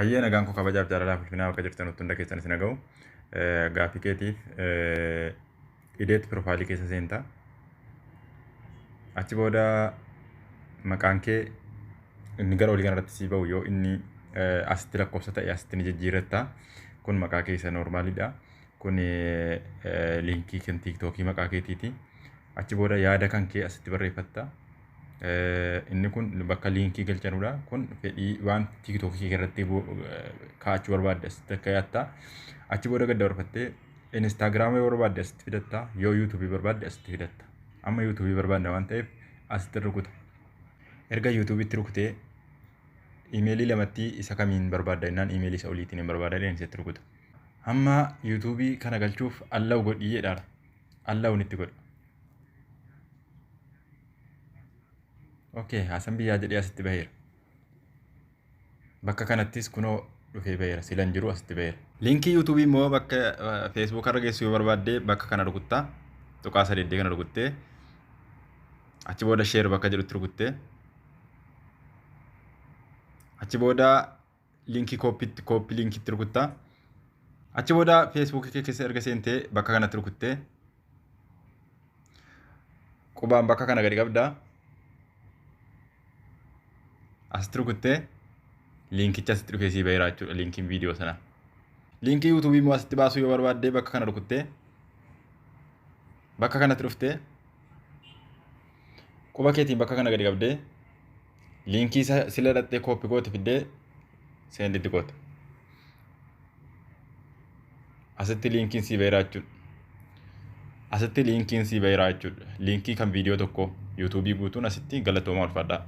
Ayyee nagaan koo kabajaaf jaalalaaf ulfinaa bakka jirtan hunda keessan isin dhaga'u. Gaaffii keetiif ideetti piroofaayilii keessa seentaa. Achi booda maqaan kee inni gara olii kanarratti sii ba'u yoo inni asitti lakkoofsa ta'e asitti ni jijjiirrattaa. Kun maqaa keessa noormaalidha. Kun liinkii kan tiiktookii maqaa keetiiti. Achi booda yaada kan kee asitti barreeffattaa. Inni kun bakka liinkii galchanudha. Kun fedhii waan tiiktookii irratti kaa'achuu barbaadde asitti akka yaattaa. Achi booda gad dabarfattee Instaagiraama yoo barbaadde asitti fidattaa. Yoo yuutuubii barbaadde asitti fidatta. Amma yuutuubii barbaadna waan ta'eef asitti rukuta. Erga yuutuubiitti rukutee iimeelii lamatti isa kamiin barbaadda jennaan iimeelii isa oliitiin hin barbaada deemsitti rukuta. Amma yuutuubii kana galchuuf allaa'u godhii jedhaadha. Allaa'uun itti godha. Okay, Hasan biyyaa jedhee asitti baheera. Bakka kanattis kunoo dhufee baheera. Silan jiru asitti baheera. Liinkii yuutuubii immoo bakka feesbuuk irra geessu yoo barbaadde bakka kana rukuttaa. Tuqaa sadeeddee kana rukuttee. Achi booda sheer bakka jedhutti rukuttee. Achi booda liinkii kooppii liinkiitti rukuttaa. Achi booda feesbuukii keessa erga seentee bakka kanatti rukuttee. Qubaan bakka kana gadi qabdaa. Asitti rukuttee liinkicha asitti dhufee sii baheera jechuudha liinkiin viidiyoo sanaa. Liinkii yuutuubii immoo asitti baasuu yoo barbaadde bakka kana rukuttee bakka kanatti dhuftee quba keetiin bakka kana gadi qabdee liinkii sila dhattee kooppii goote fiddee seenditti goote. Asitti liinkiin sii baheera jechuudha. Asitti liinkiin sii baheera jechuudha. Liinkii kan viidiyoo tokko yuutuubii guutuun asitti galatoomaa ulfaadhaa.